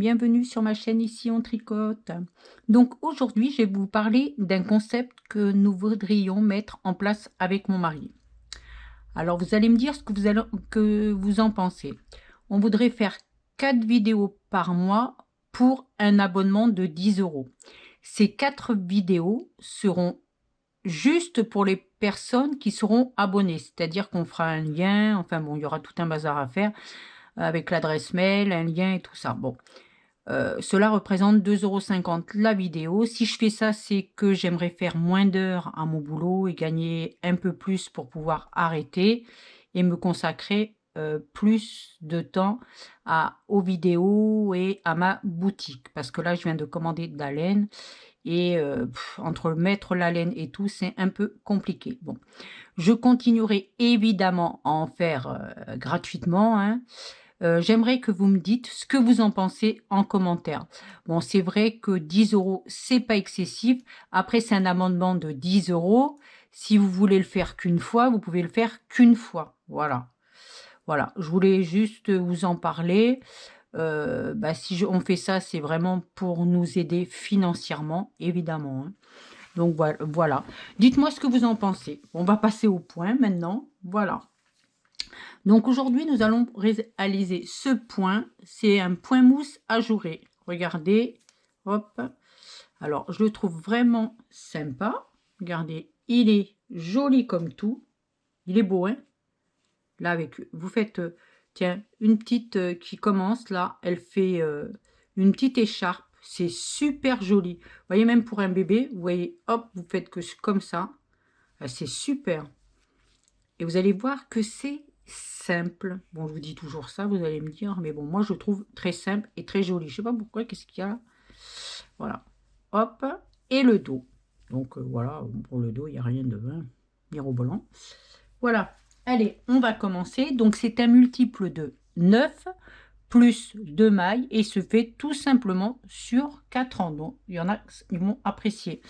bienvenue sur ma chaîne Ici on tricote. Donc aujourd'hui je vais vous parler d'un concept que nous voudrions mettre en place avec mon mari. Alors vous allez me dire ce que vous en pensez. On voudrait faire 4 vidéos par mois pour un abonnement de 10 €. Ces 4 vidéos seront juste pour les personnes qui seront abonnées, c'est-à-dire qu'on fera un lien, enfin bon, il y aura tout un bazar à faire avec l'adresse mail, un lien et tout ça. Bon, cela représente 2,50 € la vidéo. Si je fais ça, c'est que j'aimerais faire moins d'heures à mon boulot et gagner un peu plus pour pouvoir arrêter et me consacrer plus de temps aux vidéos et à ma boutique. Parce que là, je viens de commander de la laine et entre mettre la laine et tout, c'est un peu compliqué. Bon, je continuerai évidemment à en faire gratuitement, hein. J'aimerais que vous me dites ce que vous en pensez en commentaire. Bon, c'est vrai que 10 €, c'est pas excessif. Après, c'est un amendement de 10 €. Si vous voulez le faire qu'une fois, vous pouvez le faire qu'une fois. Voilà. Voilà, je voulais juste vous en parler. Si on fait ça, c'est vraiment pour nous aider financièrement, évidemment, hein. Donc voilà. Dites-moi ce que vous en pensez. On va passer au point maintenant. Voilà. Donc aujourd'hui, nous allons réaliser ce point. C'est un point mousse ajouré. Regardez, hop. Alors, je le trouve vraiment sympa. Regardez, il est joli comme tout. Il est beau, hein. Là, vous faites, tiens, une petite qui commence là. Elle fait une petite écharpe. C'est super joli. Vous voyez, même pour un bébé, vous voyez, hop, vous faites que comme ça. C'est super. Et vous allez voir que c'est simple. Bon, je vous dis toujours ça, vous allez me dire, mais bon, moi, je trouve très simple et très joli. Je sais pas pourquoi, qu'est-ce qu'il y a là. Voilà. Hop. Et le dos. Donc, voilà, pour le dos, il n'y a rien de mirobolant. Voilà. Allez, on va commencer. Donc, c'est un multiple de 9 plus 2 mailles et se fait tout simplement sur 4 ans. Donc, il y en a qui vont apprécier.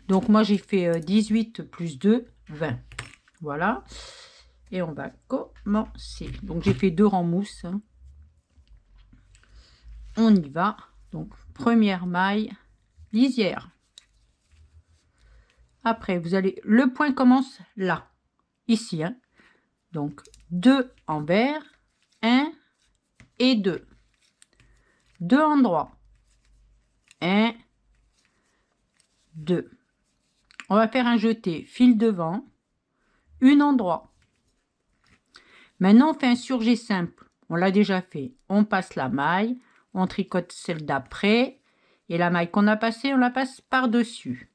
Donc, moi, j'ai fait 18 plus 2, 20. Voilà. Et on va commencer. Donc, j'ai fait 2 rangs mousse. On y va. Donc, première maille, lisière. Après, vous allez... Le point commence là. Ici, hein. Donc, 2 envers, 1 et 2. 2 endroits. 1, 2. On va faire un jeté fil devant, une endroit. Maintenant, on fait un surjet simple. On l'a déjà fait. On passe la maille, on tricote celle d'après, et la maille qu'on a passée, on la passe par-dessus.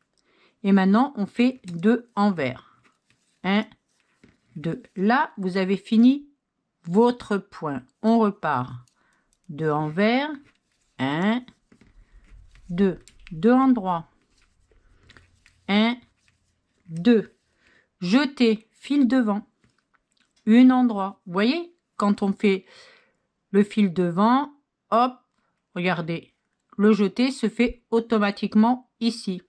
Et maintenant, on fait 2 envers. 1, 2. Là, vous avez fini votre point. On repart. 2 envers. 1, 2. 2 endroits. 1, 2. Jeter fil devant. Une endroit. Vous voyez, quand on fait le fil devant, hop, regardez, le jeté se fait automatiquement ici.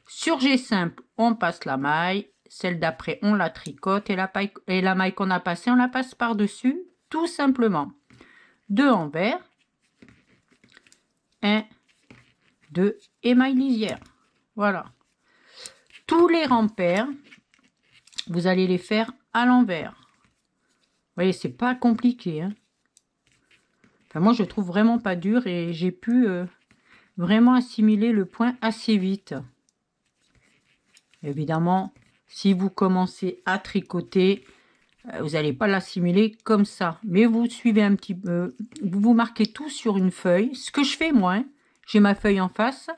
Surjet simple, on passe la maille, celle d'après on la tricote et la maille qu'on a passée, on la passe par-dessus, tout simplement. 2 envers, 1, 2 et maille lisière. Voilà. Tous les rangs pairs, vous allez les faire à l'envers. Vous voyez, c'est pas compliqué, hein. Enfin, moi, je trouve vraiment pas dur et j'ai pu vraiment assimiler le point assez vite. Évidemment, si vous commencez à tricoter, vous n'allez pas l'assimiler comme ça. Mais vous suivez un petit peu, vous marquez tout sur une feuille. Ce que je fais, moi, hein, j'ai ma feuille en face.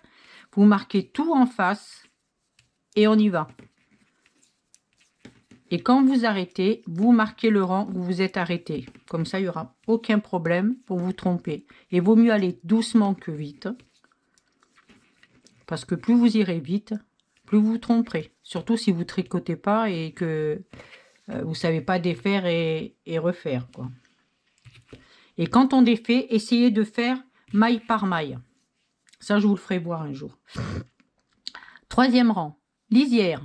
Vous marquez tout en face et on y va. Et quand vous arrêtez, vous marquez le rang où vous êtes arrêté. Comme ça, il n'y aura aucun problème pour vous tromper. Et vaut mieux aller doucement que vite. Parce que plus vous irez vite, plus vous vous tromperez. Surtout si vous ne tricotez pas et que vous ne savez pas défaire et refaire, quoi. Et quand on défait, essayez de faire maille par maille. Ça, je vous le ferai voir un jour. Troisième rang, lisière.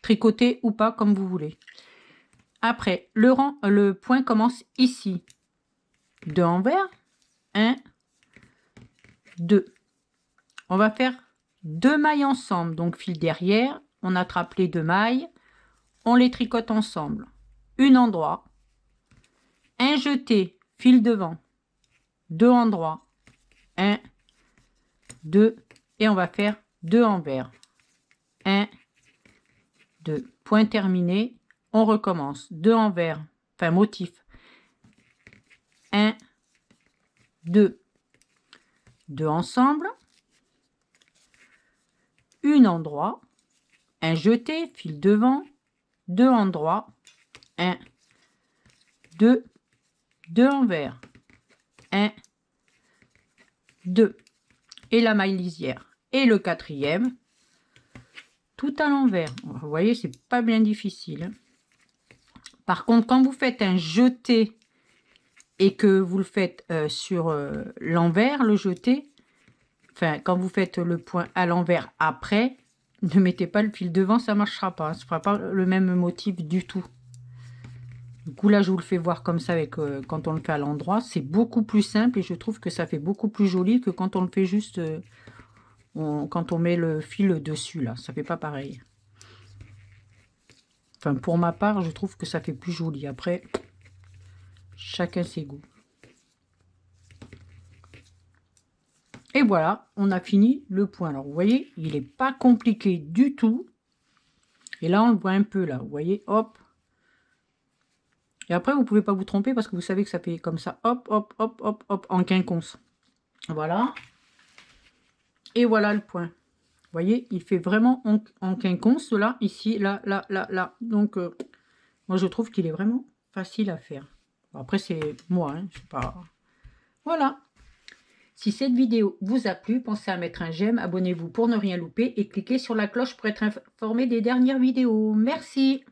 Tricoter ou pas, comme vous voulez. Après, le point commence ici. 2 envers. 1, 2. On va faire 2 mailles ensemble, donc fil derrière, on attrape les 2 mailles, on les tricote ensemble. Une endroit, un jeté, fil devant, 2 endroits, 1, 2, et on va faire 2 envers. 1, 2, point terminé, on recommence. 2 envers, enfin motif. 1, 2, 2 ensemble, une endroit, un jeté, fil devant, 2 endroits, 1, 2, 2 envers, 1, 2, et la maille lisière. Et le quatrième, tout à l'envers. Vous voyez, c'est pas bien difficile. Par contre, quand vous faites un jeté et que vous le faites sur l'envers, le jeté, enfin, quand vous faites le point à l'envers après, ne mettez pas le fil devant, ça marchera pas. Ça fera pas le même motif du tout. Du coup, là, je vous le fais voir comme ça avec quand on le fait à l'endroit. C'est beaucoup plus simple et je trouve que ça fait beaucoup plus joli que quand on le fait juste quand on met le fil dessus, là. Ça fait pas pareil. Enfin, pour ma part, je trouve que ça fait plus joli. Après, chacun ses goûts. Et voilà, on a fini le point. Alors, vous voyez, il n'est pas compliqué du tout. Et là, on le voit un peu, là. Vous voyez, hop. Et après, vous ne pouvez pas vous tromper parce que vous savez que ça fait comme ça. Hop, hop, hop, hop, hop, en quinconce. Voilà. Et voilà le point. Vous voyez, il fait vraiment en quinconce, là, ici, là, là, là, là. Donc, moi, je trouve qu'il est vraiment facile à faire. Bon, après, c'est moi, hein, je sais pas. Voilà. Si cette vidéo vous a plu, pensez à mettre un j'aime, abonnez-vous pour ne rien louper et cliquez sur la cloche pour être informé des dernières vidéos. Merci.